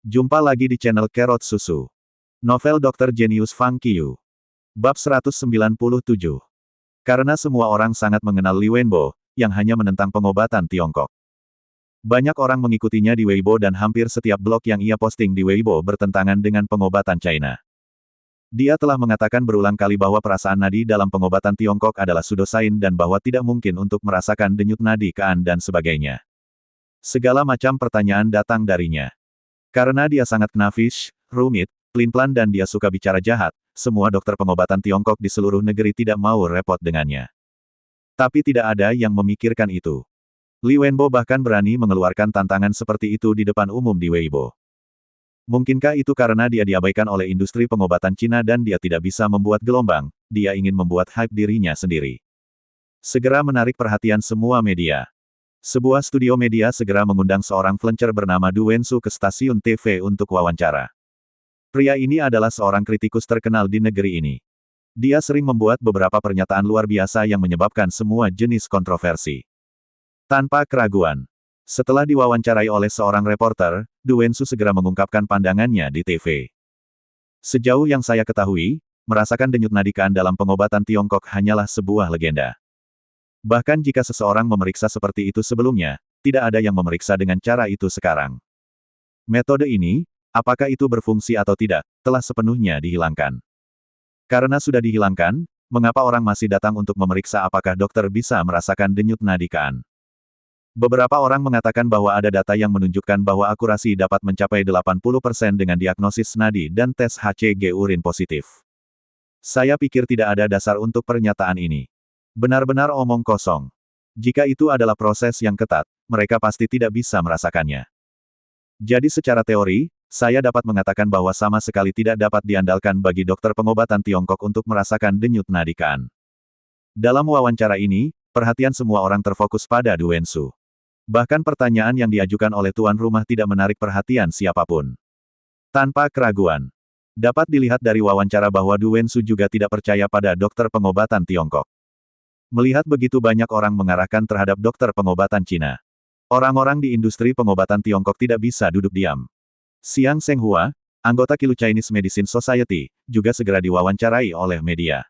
Jumpa lagi di channel Kerot Susu. Novel Dr. Genius Fang Qiu. Bab 197. Karena semua orang sangat mengenal Li Wenbo, yang hanya menentang pengobatan Tiongkok. Banyak orang mengikutinya di Weibo dan hampir setiap blog yang ia posting di Weibo bertentangan dengan pengobatan China. Dia telah mengatakan berulang kali bahwa perasaan nadi dalam pengobatan Tiongkok adalah pseudosains dan bahwa tidak mungkin untuk merasakan denyut nadi Kaan dan sebagainya. Segala macam pertanyaan datang darinya. Karena dia sangat knafish, rumit, pelin-pelan dan dia suka bicara jahat, semua dokter pengobatan Tiongkok di seluruh negeri tidak mau repot dengannya. Tapi tidak ada yang memikirkan itu. Li Wenbo bahkan berani mengeluarkan tantangan seperti itu di depan umum di Weibo. Mungkinkah itu karena dia diabaikan oleh industri pengobatan Cina dan dia tidak bisa membuat gelombang, dia ingin membuat hype dirinya sendiri. Segera menarik perhatian semua media. Sebuah studio media segera mengundang seorang flanker bernama Du Wensu ke stasiun TV untuk wawancara. Pria ini adalah seorang kritikus terkenal di negeri ini. Dia sering membuat beberapa pernyataan luar biasa yang menyebabkan semua jenis kontroversi. Tanpa keraguan. Setelah diwawancarai oleh seorang reporter, Du Wensu segera mengungkapkan pandangannya di TV. Sejauh yang saya ketahui, merasakan denyut nadi Kaan dalam pengobatan Tiongkok hanyalah sebuah legenda. Bahkan jika seseorang memeriksa seperti itu sebelumnya, tidak ada yang memeriksa dengan cara itu sekarang. Metode ini, apakah itu berfungsi atau tidak, telah sepenuhnya dihilangkan. Karena sudah dihilangkan, mengapa orang masih datang untuk memeriksa apakah dokter bisa merasakan denyut nadi Kaan? Beberapa orang mengatakan bahwa ada data yang menunjukkan bahwa akurasi dapat mencapai 80% dengan diagnosis nadi dan tes HCG urin positif. Saya pikir tidak ada dasar untuk pernyataan ini. Benar-benar omong kosong. Jika itu adalah proses yang ketat, mereka pasti tidak bisa merasakannya. Jadi secara teori, saya dapat mengatakan bahwa sama sekali tidak dapat diandalkan bagi dokter pengobatan Tiongkok untuk merasakan denyut nadi Kaan. Dalam wawancara ini, perhatian semua orang terfokus pada Du Wensu. Bahkan pertanyaan yang diajukan oleh tuan rumah tidak menarik perhatian siapapun. Tanpa keraguan. Dapat dilihat dari wawancara bahwa Du Wensu juga tidak percaya pada dokter pengobatan Tiongkok. Melihat begitu banyak orang mengarahkan terhadap dokter pengobatan Cina. Orang-orang di industri pengobatan Tiongkok tidak bisa duduk diam. Xiang Zhenghua, anggota Qilu Chinese Medicine Society, juga segera diwawancarai oleh media.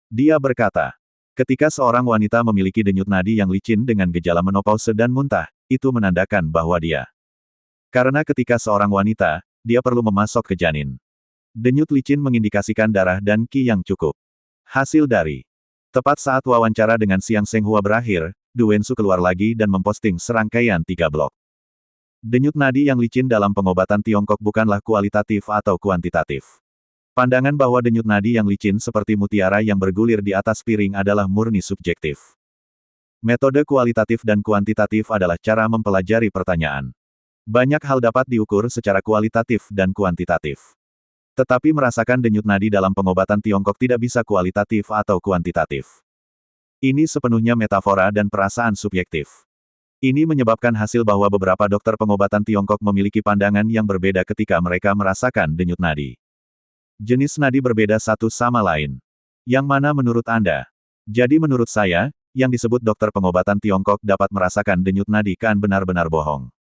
Dia berkata, ketika seorang wanita memiliki denyut nadi yang licin dengan gejala menopause dan muntah, itu menandakan bahwa dia. Karena ketika seorang wanita, dia perlu memasok ke janin. Denyut licin mengindikasikan darah dan qi yang cukup. Hasil dari tepat saat wawancara dengan Xiang Zhenghua berakhir, Du Wensu keluar lagi dan memposting serangkaian 3 blog. Denyut nadi yang licin dalam pengobatan Tiongkok bukanlah kualitatif atau kuantitatif. Pandangan bahwa denyut nadi yang licin seperti mutiara yang bergulir di atas piring adalah murni subjektif. Metode kualitatif dan kuantitatif adalah cara mempelajari pertanyaan. Banyak hal dapat diukur secara kualitatif dan kuantitatif. Tetapi merasakan denyut nadi dalam pengobatan Tiongkok tidak bisa kualitatif atau kuantitatif. Ini sepenuhnya metafora dan perasaan subjektif. Ini menyebabkan hasil bahwa beberapa dokter pengobatan Tiongkok memiliki pandangan yang berbeda ketika mereka merasakan denyut nadi. Jenis nadi berbeda satu sama lain. Yang mana menurut Anda? Jadi menurut saya, yang disebut dokter pengobatan Tiongkok dapat merasakan denyut nadi Kaan benar-benar bohong.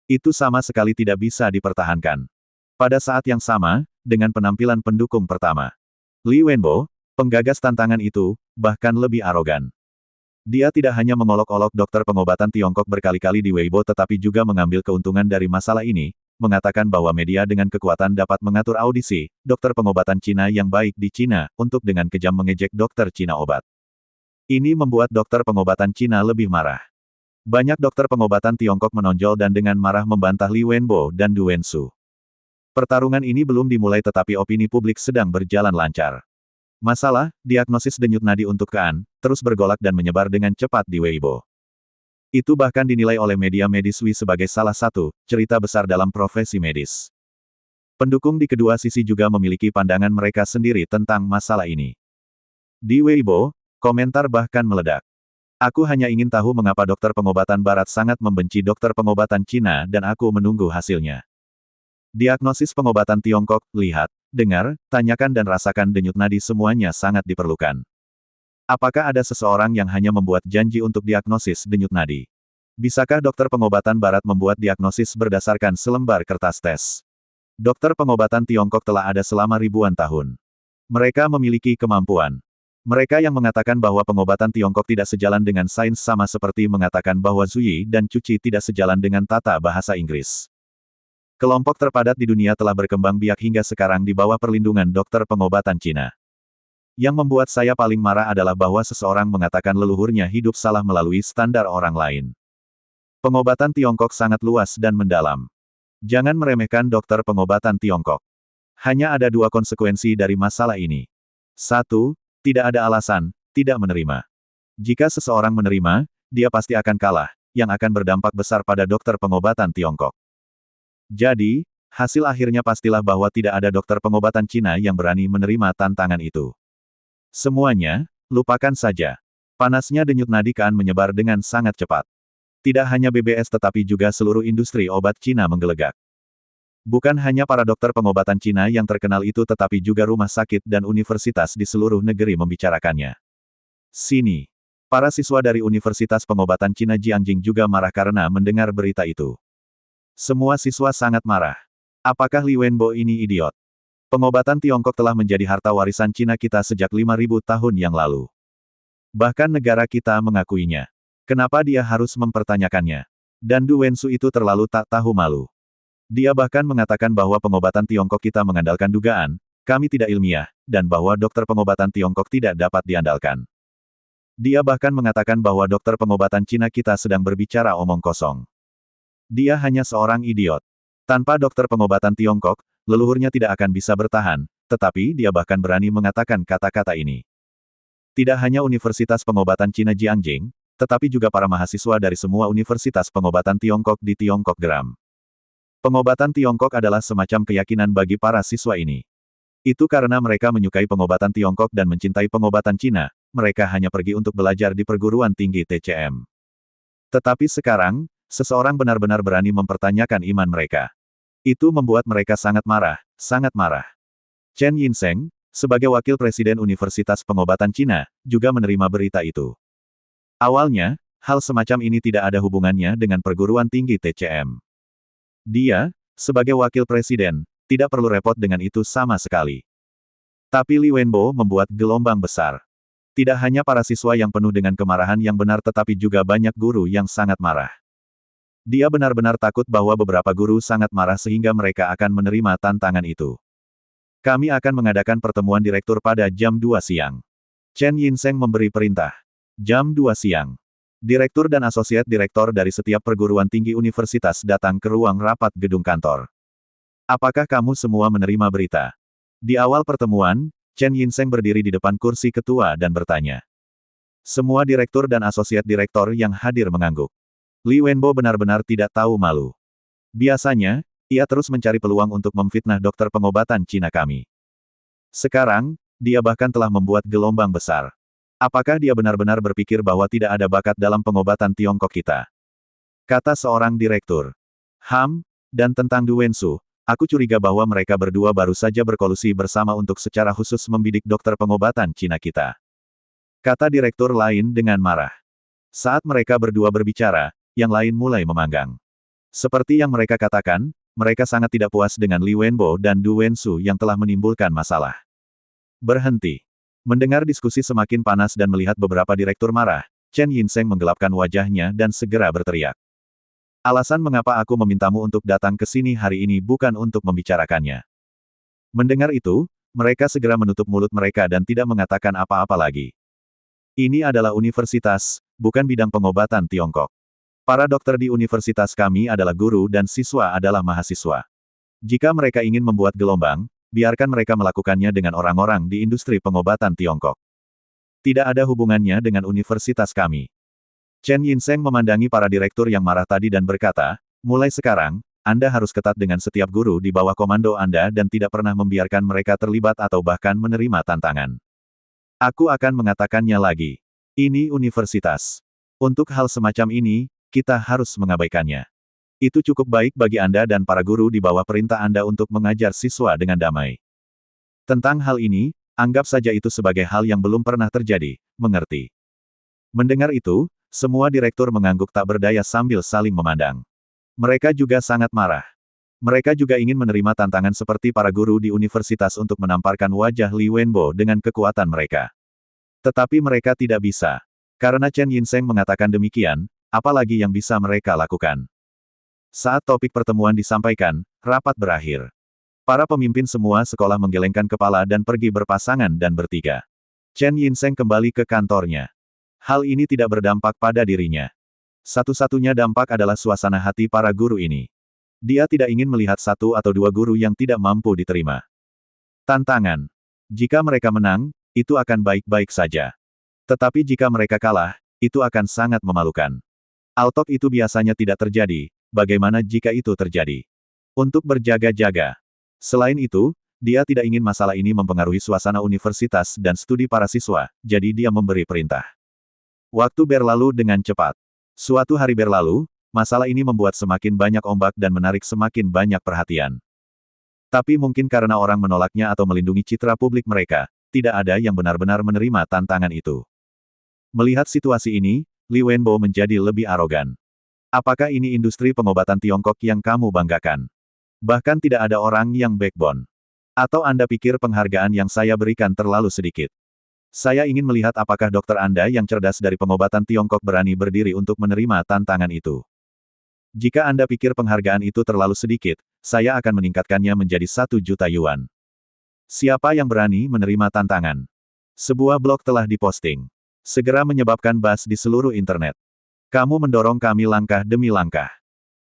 Itu sama sekali tidak bisa dipertahankan. Pada saat yang sama, dengan penampilan pendukung pertama. Li Wenbo, penggagas tantangan itu, bahkan lebih arogan. Dia tidak hanya mengolok-olok dokter pengobatan Tiongkok berkali-kali di Weibo tetapi juga mengambil keuntungan dari masalah ini, mengatakan bahwa media dengan kekuatan dapat mengatur audisi, dokter pengobatan Cina yang baik di Cina, untuk dengan kejam mengejek dokter Cina obat. Ini membuat dokter pengobatan Cina lebih marah. Banyak dokter pengobatan Tiongkok menonjol dan dengan marah membantah Li Wenbo dan Du Wensu. Pertarungan ini belum dimulai tetapi opini publik sedang berjalan lancar. Masalah, diagnosis denyut nadi untuk Kaan, terus bergolak dan menyebar dengan cepat di Weibo. Itu bahkan dinilai oleh media medis Wei sebagai salah satu cerita besar dalam profesi medis. Pendukung di kedua sisi juga memiliki pandangan mereka sendiri tentang masalah ini. Di Weibo, komentar bahkan meledak. Aku hanya ingin tahu mengapa dokter pengobatan Barat sangat membenci dokter pengobatan Cina dan aku menunggu hasilnya. Diagnosis pengobatan Tiongkok, lihat, dengar, tanyakan dan rasakan denyut nadi semuanya sangat diperlukan. Apakah ada seseorang yang hanya membuat janji untuk diagnosis denyut nadi? Bisakah dokter pengobatan barat membuat diagnosis berdasarkan selembar kertas tes? Dokter pengobatan Tiongkok telah ada selama ribuan tahun. Mereka memiliki kemampuan. Mereka yang mengatakan bahwa pengobatan Tiongkok tidak sejalan dengan sains sama seperti mengatakan bahwa Zuyi dan Cuci tidak sejalan dengan tata bahasa Inggris. Kelompok terpadat di dunia telah berkembang biak hingga sekarang di bawah perlindungan dokter pengobatan Cina. Yang membuat saya paling marah adalah bahwa seseorang mengatakan leluhurnya hidup salah melalui standar orang lain. Pengobatan Tiongkok sangat luas dan mendalam. Jangan meremehkan dokter pengobatan Tiongkok. Hanya ada dua konsekuensi dari masalah ini. 1. Tidak ada alasan, tidak menerima. Jika seseorang menerima, dia pasti akan kalah, yang akan berdampak besar pada dokter pengobatan Tiongkok. Jadi, hasil akhirnya pastilah bahwa tidak ada dokter pengobatan Cina yang berani menerima tantangan itu. Semuanya, lupakan saja. Panasnya denyut nadi Kan menyebar dengan sangat cepat. Tidak hanya BBS tetapi juga seluruh industri obat Cina menggelegak. Bukan hanya para dokter pengobatan Cina yang terkenal itu tetapi juga rumah sakit dan universitas di seluruh negeri membicarakannya. Sini. Para siswa dari Universitas Pengobatan Cina Jiangjing juga marah karena mendengar berita itu. Semua siswa sangat marah. Apakah Li Wenbo ini idiot? Pengobatan Tiongkok telah menjadi harta warisan Cina kita sejak 5.000 tahun yang lalu. Bahkan negara kita mengakuinya. Kenapa dia harus mempertanyakannya? Dan Du Wensu itu terlalu tak tahu malu. Dia bahkan mengatakan bahwa pengobatan Tiongkok kita mengandalkan dugaan, kami tidak ilmiah, dan bahwa dokter pengobatan Tiongkok tidak dapat diandalkan. Dia bahkan mengatakan bahwa dokter pengobatan Cina kita sedang berbicara omong kosong. Dia hanya seorang idiot. Tanpa dokter pengobatan Tiongkok, leluhurnya tidak akan bisa bertahan, tetapi dia bahkan berani mengatakan kata-kata ini. Tidak hanya Universitas Pengobatan Cina Jiangjing, tetapi juga para mahasiswa dari semua Universitas Pengobatan Tiongkok di Tiongkok geram. Pengobatan Tiongkok adalah semacam keyakinan bagi para siswa ini. Itu karena mereka menyukai pengobatan Tiongkok dan mencintai pengobatan Cina, mereka hanya pergi untuk belajar di perguruan tinggi TCM. Tetapi sekarang, seseorang benar-benar berani mempertanyakan iman mereka. Itu membuat mereka sangat marah, sangat marah. Chen Yinseng, sebagai wakil presiden Universitas Pengobatan Cina, juga menerima berita itu. Awalnya, hal semacam ini tidak ada hubungannya dengan perguruan tinggi TCM. Dia, sebagai wakil presiden, tidak perlu repot dengan itu sama sekali. Tapi Li Wenbo membuat gelombang besar. Tidak hanya para siswa yang penuh dengan kemarahan yang benar tetapi juga banyak guru yang sangat marah. Dia benar-benar takut bahwa beberapa guru sangat marah sehingga mereka akan menerima tantangan itu. Kami akan mengadakan pertemuan direktur pada jam 2 siang. Chen Yinseng memberi perintah. Jam 2 siang. Direktur dan asosiat direktor dari setiap perguruan tinggi universitas datang ke ruang rapat gedung kantor. Apakah kamu semua menerima berita? Di awal pertemuan, Chen Yinseng berdiri di depan kursi ketua dan bertanya. Semua direktur dan asosiat direktor yang hadir mengangguk. Li Wenbo benar-benar tidak tahu malu. Biasanya, ia terus mencari peluang untuk memfitnah dokter pengobatan Cina kami. Sekarang, dia bahkan telah membuat gelombang besar. Apakah dia benar-benar berpikir bahwa tidak ada bakat dalam pengobatan Tiongkok kita? Kata seorang direktur. Dan tentang Du Wensu, aku curiga bahwa mereka berdua baru saja berkolusi bersama untuk secara khusus membidik dokter pengobatan Cina kita. Kata direktur lain dengan marah. Saat mereka berdua berbicara, yang lain mulai memanggang. Seperti yang mereka katakan, mereka sangat tidak puas dengan Li Wenbo dan Du Wensu yang telah menimbulkan masalah. Berhenti. Mendengar diskusi semakin panas dan melihat beberapa direktur marah, Chen Yinseng menggelapkan wajahnya dan segera berteriak. Alasan mengapa aku memintamu untuk datang ke sini hari ini bukan untuk membicarakannya. Mendengar itu, mereka segera menutup mulut mereka dan tidak mengatakan apa-apa lagi. Ini adalah universitas, bukan bidang pengobatan Tiongkok. Para dokter di universitas kami adalah guru dan siswa adalah mahasiswa. Jika mereka ingin membuat gelombang, biarkan mereka melakukannya dengan orang-orang di industri pengobatan Tiongkok. Tidak ada hubungannya dengan universitas kami. Chen Yinseng memandangi para direktur yang marah tadi dan berkata, mulai sekarang, Anda harus ketat dengan setiap guru di bawah komando Anda dan tidak pernah membiarkan mereka terlibat atau bahkan menerima tantangan. Aku akan mengatakannya lagi. Ini universitas. Untuk hal semacam ini, kita harus mengabaikannya. Itu cukup baik bagi Anda dan para guru di bawah perintah Anda untuk mengajar siswa dengan damai. Tentang hal ini, anggap saja itu sebagai hal yang belum pernah terjadi, mengerti? Mendengar itu, Semua direktur mengangguk tak berdaya sambil saling memandang. Mereka juga sangat marah. Mereka juga ingin menerima tantangan seperti para guru di universitas untuk menamparkan wajah Li Wenbo dengan kekuatan mereka. Tetapi mereka tidak bisa. Karena Chen Yinseng mengatakan demikian, apalagi yang bisa mereka lakukan. Saat topik pertemuan disampaikan, rapat berakhir. Para pemimpin semua sekolah menggelengkan kepala dan pergi berpasangan dan bertiga. Chen Yinseng kembali ke kantornya. Hal ini tidak berdampak pada dirinya. Satu-satunya dampak adalah suasana hati para guru ini. Dia tidak ingin melihat satu atau dua guru yang tidak mampu diterima. Tantangan. Jika mereka menang, itu akan baik-baik saja. Tetapi jika mereka kalah, itu akan sangat memalukan. Altok itu biasanya tidak terjadi, bagaimana jika itu terjadi? Untuk berjaga-jaga. Selain itu, dia tidak ingin masalah ini mempengaruhi suasana universitas dan studi para siswa, jadi dia memberi perintah. Waktu berlalu dengan cepat. Suatu hari berlalu, masalah ini membuat semakin banyak ombak dan menarik semakin banyak perhatian. Tapi mungkin karena orang menolaknya atau melindungi citra publik mereka, tidak ada yang benar-benar menerima tantangan itu. Melihat situasi ini, Li Wenbo menjadi lebih arogan. Apakah ini industri pengobatan Tiongkok yang kamu banggakan? Bahkan tidak ada orang yang backbone. Atau Anda pikir penghargaan yang saya berikan terlalu sedikit? Saya ingin melihat apakah dokter Anda yang cerdas dari pengobatan Tiongkok berani berdiri untuk menerima tantangan itu. Jika Anda pikir penghargaan itu terlalu sedikit, saya akan meningkatkannya menjadi 1 juta yuan. Siapa yang berani menerima tantangan? Sebuah blog telah diposting. Segera menyebabkan buzz di seluruh internet. Kamu mendorong kami langkah demi langkah.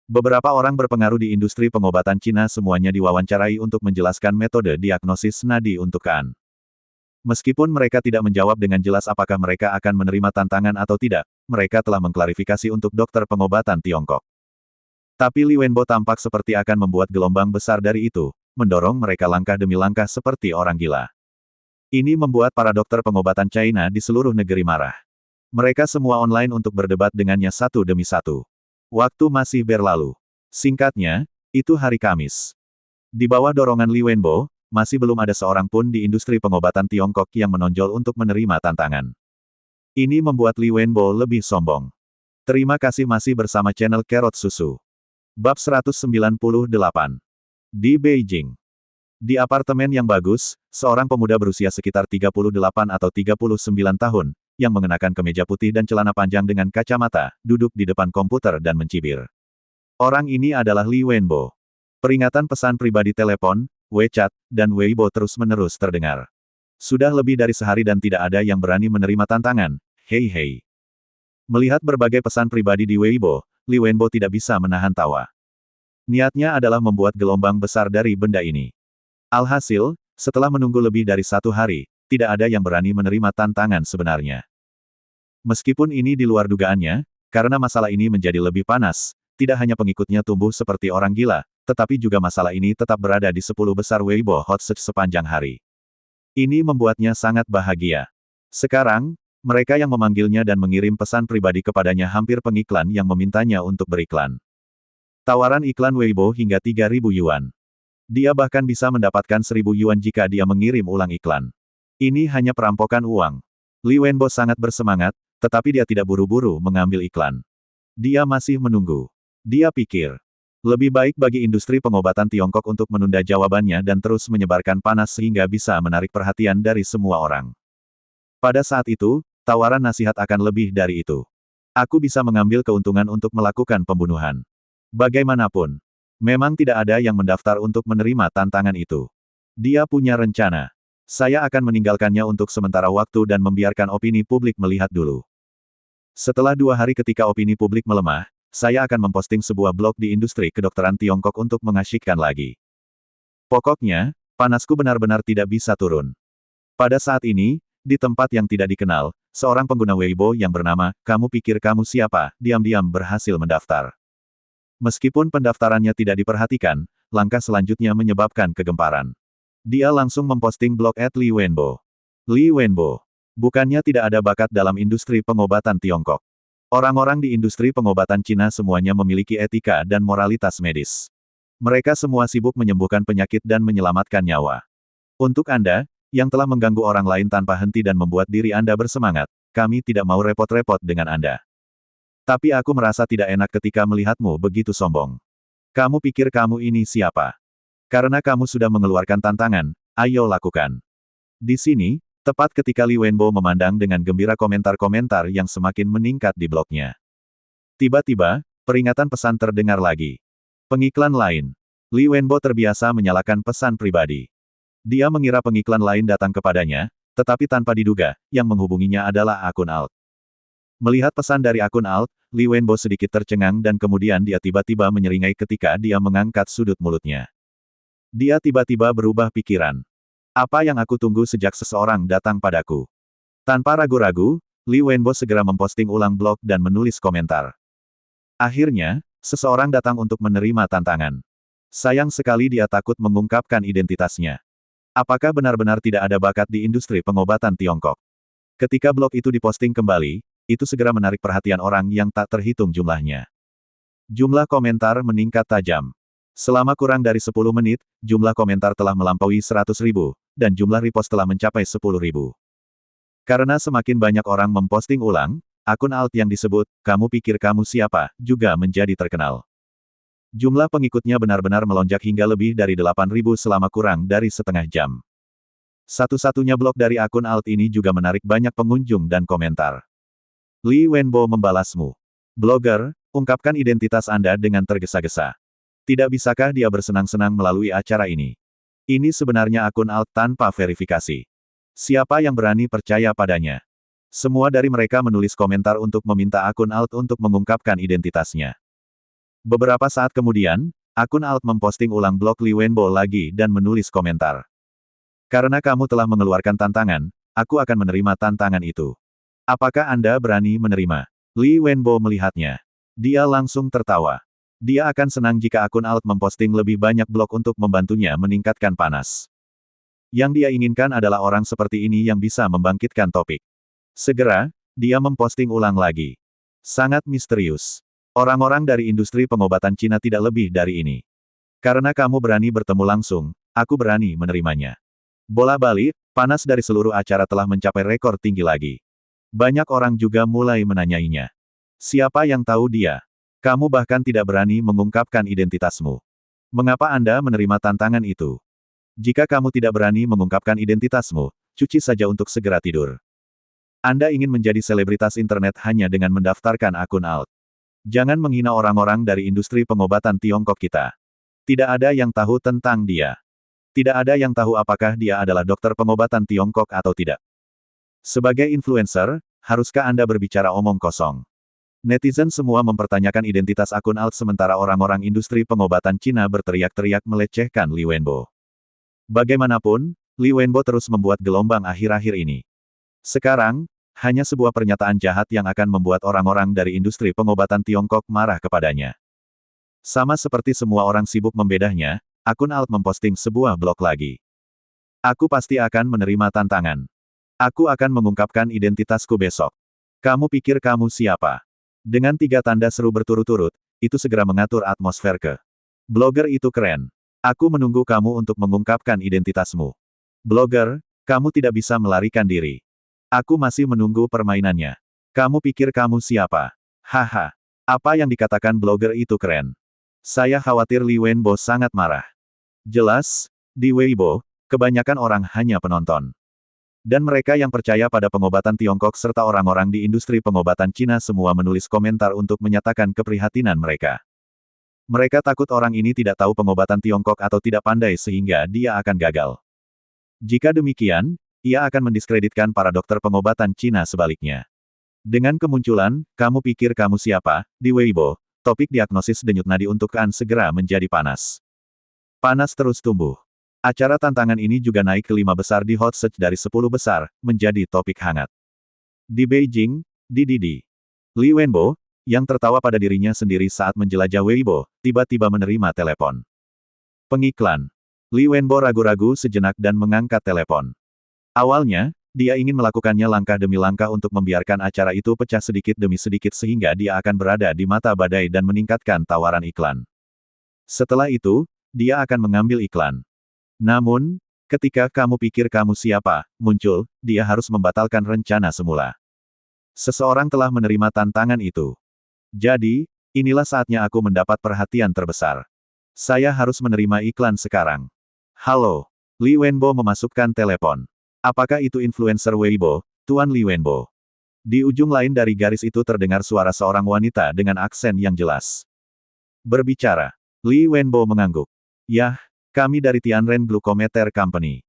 Beberapa orang berpengaruh di industri pengobatan Cina semuanya diwawancarai untuk menjelaskan metode diagnosis nadi untuk Kan. Meskipun mereka tidak menjawab dengan jelas apakah mereka akan menerima tantangan atau tidak, mereka telah mengklarifikasi untuk dokter pengobatan Tiongkok. Tapi Li Wenbo tampak seperti akan membuat gelombang besar dari itu, mendorong mereka langkah demi langkah seperti orang gila. Ini membuat para dokter pengobatan China di seluruh negeri marah. Mereka semua online untuk berdebat dengannya satu demi satu. Waktu masih berlalu. Singkatnya, itu hari Kamis. Di bawah dorongan Li Wenbo, masih belum ada seorang pun di industri pengobatan Tiongkok yang menonjol untuk menerima tantangan. Ini membuat Li Wenbo lebih sombong. Terima kasih masih bersama channel Carrot Susu. Bab 198. Di Beijing. Di apartemen yang bagus, seorang pemuda berusia sekitar 38 atau 39 tahun, yang mengenakan kemeja putih dan celana panjang dengan kacamata, duduk di depan komputer dan mencibir. Orang ini adalah Li Wenbo. Peringatan pesan pribadi telepon, WeChat, dan Weibo terus-menerus terdengar. Sudah lebih dari sehari dan tidak ada yang berani menerima tantangan, hei. Melihat berbagai pesan pribadi di Weibo, Li Wenbo tidak bisa menahan tawa. Niatnya adalah membuat gelombang besar dari benda ini. Alhasil, setelah menunggu lebih dari 1 hari, tidak ada yang berani menerima tantangan sebenarnya. Meskipun ini di luar dugaannya, karena masalah ini menjadi lebih panas, tidak hanya pengikutnya tumbuh seperti orang gila, tetapi juga masalah ini tetap berada di 10 besar Weibo Hot Search sepanjang hari. Ini membuatnya sangat bahagia. Sekarang, mereka yang memanggilnya dan mengirim pesan pribadi kepadanya hampir pengiklan yang memintanya untuk beriklan. Tawaran iklan Weibo hingga 3.000 yuan. Dia bahkan bisa mendapatkan 1.000 yuan jika dia mengirim ulang iklan. Ini hanya perampokan uang. Li Wenbo sangat bersemangat, tetapi dia tidak buru-buru mengambil iklan. Dia masih menunggu. Dia pikir, lebih baik bagi industri pengobatan Tiongkok untuk menunda jawabannya dan terus menyebarkan panas sehingga bisa menarik perhatian dari semua orang. Pada saat itu, tawaran nasihat akan lebih dari itu. Aku bisa mengambil keuntungan untuk melakukan pembunuhan. Bagaimanapun, memang tidak ada yang mendaftar untuk menerima tantangan itu. Dia punya rencana. Saya akan meninggalkannya untuk sementara waktu dan membiarkan opini publik melihat dulu. Setelah 2 hari ketika opini publik melemah, saya akan memposting sebuah blog di industri kedokteran Tiongkok untuk mengasyikkan lagi. Pokoknya, panasku benar-benar tidak bisa turun. Pada saat ini, di tempat yang tidak dikenal, seorang pengguna Weibo yang bernama, "Kamu pikir kamu siapa?" diam-diam berhasil mendaftar. Meskipun pendaftarannya tidak diperhatikan, langkah selanjutnya menyebabkan kegemparan. Dia langsung memposting blog @Li Wenbo. Li Wenbo. Bukannya tidak ada bakat dalam industri pengobatan Tiongkok. Orang-orang di industri pengobatan Cina semuanya memiliki etika dan moralitas medis. Mereka semua sibuk menyembuhkan penyakit dan menyelamatkan nyawa. Untuk Anda, yang telah mengganggu orang lain tanpa henti dan membuat diri Anda bersemangat, kami tidak mau repot-repot dengan Anda. Tapi aku merasa tidak enak ketika melihatmu begitu sombong. Kamu pikir kamu ini siapa? Karena kamu sudah mengeluarkan tantangan, ayo lakukan. Di sini, tepat ketika Li Wenbo memandang dengan gembira komentar-komentar yang semakin meningkat di blognya. Tiba-tiba, peringatan pesan terdengar lagi. Pengiklan lain. Li Wenbo terbiasa menyalakan pesan pribadi. Dia mengira pengiklan lain datang kepadanya, tetapi tanpa diduga, yang menghubunginya adalah akun alt. Melihat pesan dari akun alt, Li Wenbo sedikit tercengang dan kemudian dia tiba-tiba menyeringai ketika dia mengangkat sudut mulutnya. Dia tiba-tiba berubah pikiran. Apa yang aku tunggu sejak seseorang datang padaku? Tanpa ragu-ragu, Li Wenbo segera memposting ulang blog dan menulis komentar. Akhirnya, seseorang datang untuk menerima tantangan. Sayang sekali dia takut mengungkapkan identitasnya. Apakah benar-benar tidak ada bakat di industri pengobatan Tiongkok? Ketika blog itu diposting kembali, itu segera menarik perhatian orang yang tak terhitung jumlahnya. Jumlah komentar meningkat tajam. Selama kurang dari 10 menit, jumlah komentar telah melampaui 100.000, dan jumlah repost telah mencapai 10.000. Karena semakin banyak orang memposting ulang, akun alt yang disebut, "Kamu pikir kamu siapa?" juga menjadi terkenal. Jumlah pengikutnya benar-benar melonjak hingga lebih dari 8.000 selama kurang dari setengah jam. Satu-satunya blog dari akun alt ini juga menarik banyak pengunjung dan komentar. Li Wenbo membalasmu. Blogger, ungkapkan identitas Anda dengan tergesa-gesa. Tidak bisakah dia bersenang-senang melalui acara ini? Ini sebenarnya akun alt tanpa verifikasi. Siapa yang berani percaya padanya? Semua dari mereka menulis komentar untuk meminta akun alt untuk mengungkapkan identitasnya. Beberapa saat kemudian, akun alt memposting ulang blog Li Wenbo lagi dan menulis komentar. Karena kamu telah mengeluarkan tantangan, aku akan menerima tantangan itu. Apakah Anda berani menerima? Li Wenbo melihatnya. Dia langsung tertawa. Dia akan senang jika akun alt memposting lebih banyak blog untuk membantunya meningkatkan panas. Yang dia inginkan adalah orang seperti ini yang bisa membangkitkan topik. Segera, dia memposting ulang lagi. Sangat misterius. Orang-orang dari industri pengobatan Cina tidak lebih dari ini. Karena kamu berani bertemu langsung, aku berani menerimanya. Bola balik, panas dari seluruh acara telah mencapai rekor tinggi lagi. Banyak orang juga mulai menanyainya. Siapa yang tahu dia? Kamu bahkan tidak berani mengungkapkan identitasmu. Mengapa Anda menerima tantangan itu? Jika kamu tidak berani mengungkapkan identitasmu, cuci saja untuk segera tidur. Anda ingin menjadi selebritas internet hanya dengan mendaftarkan akun alt. Jangan menghina orang-orang dari industri pengobatan Tiongkok kita. Tidak ada yang tahu tentang dia. Tidak ada yang tahu apakah dia adalah dokter pengobatan Tiongkok atau tidak. Sebagai influencer, haruskah Anda berbicara omong kosong? Netizen semua mempertanyakan identitas akun alt sementara orang-orang industri pengobatan Cina berteriak-teriak melecehkan Li Wenbo. Bagaimanapun, Li Wenbo terus membuat gelombang akhir-akhir ini. Sekarang, hanya sebuah pernyataan jahat yang akan membuat orang-orang dari industri pengobatan Tiongkok marah kepadanya. Sama seperti semua orang sibuk membedahnya, akun alt memposting sebuah blog lagi. Aku pasti akan menerima tantangan. Aku akan mengungkapkan identitasku besok. Kamu pikir kamu siapa? Dengan 3 tanda seru berturut-turut, itu segera mengatur atmosfer ke. Blogger itu keren. Aku menunggu kamu untuk mengungkapkan identitasmu. Blogger, kamu tidak bisa melarikan diri. Aku masih menunggu permainannya. Kamu pikir kamu siapa? Haha. Apa yang dikatakan blogger itu keren. Saya khawatir Li Wenbo sangat marah. Jelas, di Weibo, kebanyakan orang hanya penonton. Dan mereka yang percaya pada pengobatan Tiongkok serta orang-orang di industri pengobatan Cina semua menulis komentar untuk menyatakan keprihatinan mereka. Mereka takut orang ini tidak tahu pengobatan Tiongkok atau tidak pandai sehingga dia akan gagal. Jika demikian, ia akan mendiskreditkan para dokter pengobatan Cina sebaliknya. Dengan kemunculan, "Kamu pikir kamu siapa?" di Weibo, topik diagnosis denyut nadi untuk An segera menjadi panas. Panas terus tumbuh. Acara tantangan ini juga naik ke 5 besar di hot search dari 10 besar, menjadi topik hangat. Di Beijing, di Didi. Li Wenbo, yang tertawa pada dirinya sendiri saat menjelajah Weibo, tiba-tiba menerima telepon. Pengiklan. Li Wenbo ragu-ragu sejenak dan mengangkat telepon. Awalnya, dia ingin melakukannya langkah demi langkah untuk membiarkan acara itu pecah sedikit demi sedikit sehingga dia akan berada di mata badai dan meningkatkan tawaran iklan. Setelah itu, dia akan mengambil iklan. Namun, ketika "Kamu pikir kamu siapa?" muncul, dia harus membatalkan rencana semula. Seseorang telah menerima tantangan itu. Jadi, inilah saatnya aku mendapat perhatian terbesar. Saya harus menerima iklan sekarang. Halo. Li Wenbo memasukkan telepon. Apakah itu influencer Weibo, Tuan Li Wenbo? Di ujung lain dari garis itu terdengar suara seorang wanita dengan aksen yang jelas. Berbicara. Li Wenbo mengangguk. Yah, kami dari Tianren Glucometer Company.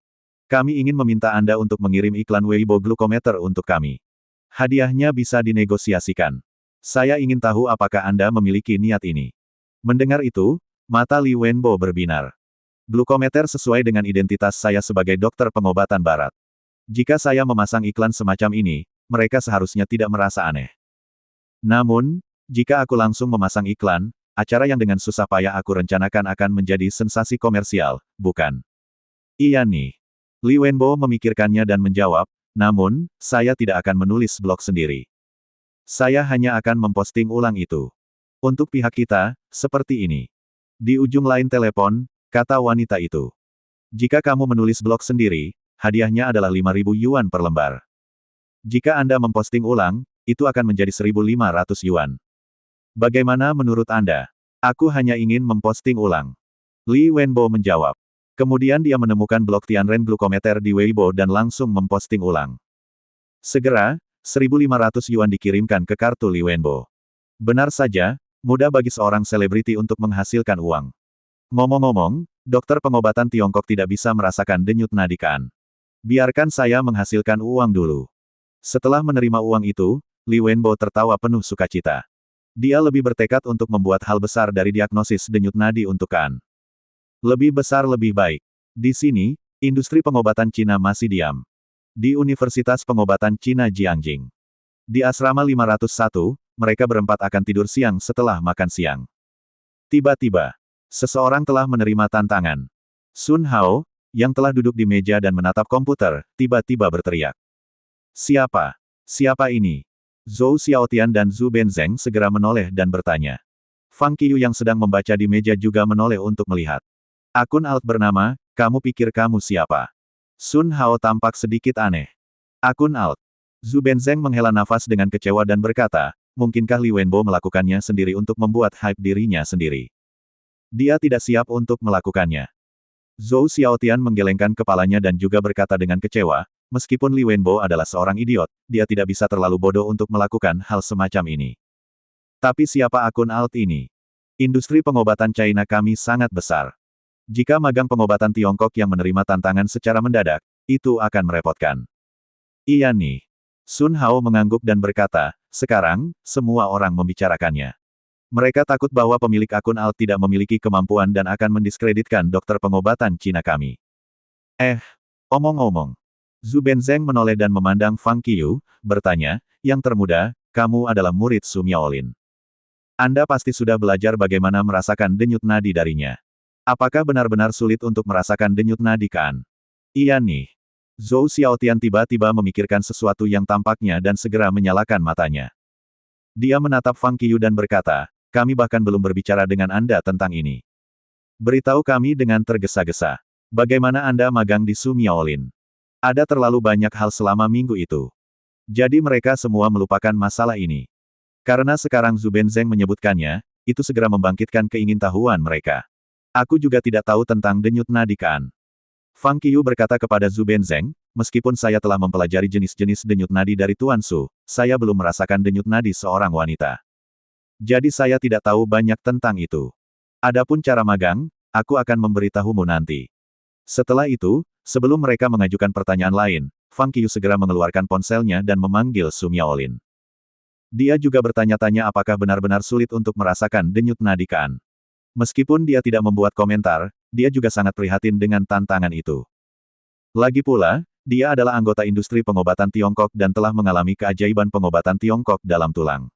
Kami ingin meminta Anda untuk mengirim iklan Weibo Glucometer untuk kami. Hadiahnya bisa dinegosiasikan. Saya ingin tahu apakah Anda memiliki niat ini. Mendengar itu, mata Li Wenbo berbinar. Glukometer sesuai dengan identitas saya sebagai dokter pengobatan barat. Jika saya memasang iklan semacam ini, mereka seharusnya tidak merasa aneh. Namun, jika aku langsung memasang iklan, acara yang dengan susah payah aku rencanakan akan menjadi sensasi komersial, bukan? Iya nih. Li Wenbo memikirkannya dan menjawab, namun, saya tidak akan menulis blog sendiri. Saya hanya akan memposting ulang itu. Untuk pihak kita, seperti ini. Di ujung lain telepon, kata wanita itu. Jika kamu menulis blog sendiri, hadiahnya adalah 5.000 yuan per lembar. Jika Anda memposting ulang, itu akan menjadi 1.500 yuan. Bagaimana menurut Anda? Aku hanya ingin memposting ulang. Li Wenbo menjawab. Kemudian dia menemukan blog Tianren Glucometer di Weibo dan langsung memposting ulang. Segera, 1.500 yuan dikirimkan ke kartu Li Wenbo. Benar saja, mudah bagi seorang selebriti untuk menghasilkan uang. Ngomong-ngomong, dokter pengobatan Tiongkok tidak bisa merasakan denyut nadi kan? Biarkan saya menghasilkan uang dulu. Setelah menerima uang itu, Li Wenbo tertawa penuh sukacita. Dia lebih bertekad untuk membuat hal besar dari diagnosis denyut nadi untuk Kan. Lebih besar lebih baik. Di sini, industri pengobatan Cina masih diam. Di Universitas Pengobatan Cina Jiangjing. Di asrama 501, mereka berempat akan tidur siang setelah makan siang. Tiba-tiba, seseorang telah menerima tantangan. Sun Hao, yang telah duduk di meja dan menatap komputer, tiba-tiba berteriak. Siapa? Siapa ini? Zhou Xiaotian dan Zhu Benzeng segera menoleh dan bertanya. Fang Qiyu yang sedang membaca di meja juga menoleh untuk melihat. Akun alt bernama, kamu pikir kamu siapa? Sun Hao tampak sedikit aneh. Akun alt. Zhu Benzeng menghela nafas dengan kecewa dan berkata, mungkinkah Li Wenbo melakukannya sendiri untuk membuat hype dirinya sendiri? Dia tidak siap untuk melakukannya. Zhou Xiaotian menggelengkan kepalanya dan juga berkata dengan kecewa, meskipun Li Wenbo adalah seorang idiot, dia tidak bisa terlalu bodoh untuk melakukan hal semacam ini. Tapi siapa akun alt ini? Industri pengobatan China kami sangat besar. Jika magang pengobatan Tiongkok yang menerima tantangan secara mendadak, itu akan merepotkan. Iya nih. Sun Hao mengangguk dan berkata, sekarang, semua orang membicarakannya. Mereka takut bahwa pemilik akun alt tidak memiliki kemampuan dan akan mendiskreditkan dokter pengobatan Cina kami. Omong-omong. Zhu Benzeng menoleh dan memandang Fang Qiyu, bertanya, yang termuda, kamu adalah murid Su Miaolin. Anda pasti sudah belajar bagaimana merasakan denyut nadi darinya. Apakah benar-benar sulit untuk merasakan denyut nadi Kan? Iya nih. Zhou Xiaotian tiba-tiba memikirkan sesuatu yang tampaknya dan segera menyalakan matanya. Dia menatap Fang Qiyu dan berkata, kami bahkan belum berbicara dengan Anda tentang ini. Beritahu kami dengan tergesa-gesa. Bagaimana Anda magang di Su Miaolin? Ada terlalu banyak hal selama minggu itu. Jadi mereka semua melupakan masalah ini. Karena sekarang Zhu Benzeng menyebutkannya, itu segera membangkitkan keingintahuan mereka. Aku juga tidak tahu tentang denyut nadi Kan. Fang Qiyu berkata kepada Zhu Benzeng, meskipun saya telah mempelajari jenis-jenis denyut nadi dari Tuan Su, saya belum merasakan denyut nadi seorang wanita. Jadi saya tidak tahu banyak tentang itu. Adapun cara magang, aku akan memberitahumu nanti. Setelah itu, sebelum mereka mengajukan pertanyaan lain, Fang Qiyu segera mengeluarkan ponselnya dan memanggil Su Miaolin. Dia juga bertanya-tanya apakah benar-benar sulit untuk merasakan denyut nadi Kan. Meskipun dia tidak membuat komentar, dia juga sangat prihatin dengan tantangan itu. Lagi pula, dia adalah anggota industri pengobatan Tiongkok dan telah mengalami keajaiban pengobatan Tiongkok dalam tulang.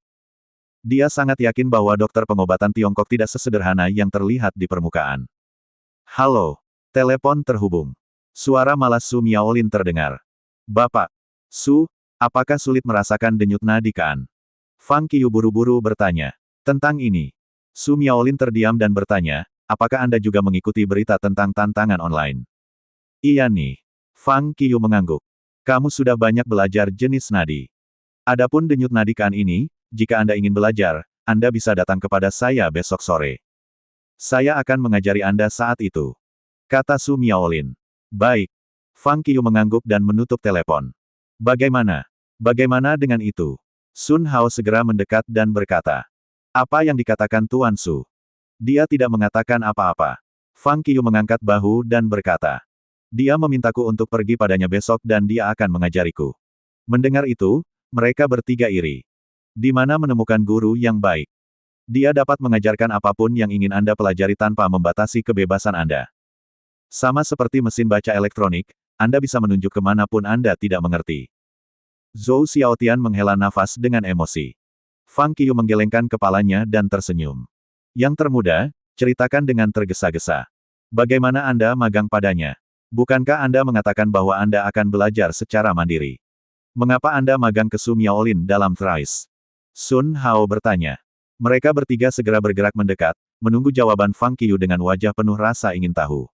Dia sangat yakin bahwa dokter pengobatan Tiongkok tidak sesederhana yang terlihat di permukaan. Halo. Telepon terhubung. Suara malas Su Miaolin terdengar. Bapak. Su, apakah sulit merasakan denyut nadi Kan? Fang Qiyu buru-buru bertanya. Tentang ini. Su Miaolin terdiam dan bertanya, apakah Anda juga mengikuti berita tentang tantangan online? Iya nih. Fang Qiyu mengangguk. Kamu sudah banyak belajar jenis nadi. Adapun denyut nadi Kan ini, jika Anda ingin belajar, Anda bisa datang kepada saya besok sore. Saya akan mengajari Anda saat itu. Kata Su Miaolin. Baik. Fang Qiu mengangguk dan menutup telepon. Bagaimana? Bagaimana dengan itu? Sun Hao segera mendekat dan berkata. Apa yang dikatakan Tuan Su? Dia tidak mengatakan apa-apa. Fang Qiu mengangkat bahu dan berkata. Dia memintaku untuk pergi padanya besok dan dia akan mengajariku. Mendengar itu, mereka bertiga iri. Di mana menemukan guru yang baik? Dia dapat mengajarkan apapun yang ingin Anda pelajari tanpa membatasi kebebasan Anda. Sama seperti mesin baca elektronik, Anda bisa menunjuk kemanapun Anda tidak mengerti. Zhou Xiaotian menghela nafas dengan emosi. Fang Qiu menggelengkan kepalanya dan tersenyum. Yang termuda, ceritakan dengan tergesa-gesa. Bagaimana Anda magang padanya? Bukankah Anda mengatakan bahwa Anda akan belajar secara mandiri? Mengapa Anda magang ke Su Miaolin dalam Thrice? Sun Hao bertanya. Mereka bertiga segera bergerak mendekat, menunggu jawaban Fang Qiu dengan wajah penuh rasa ingin tahu.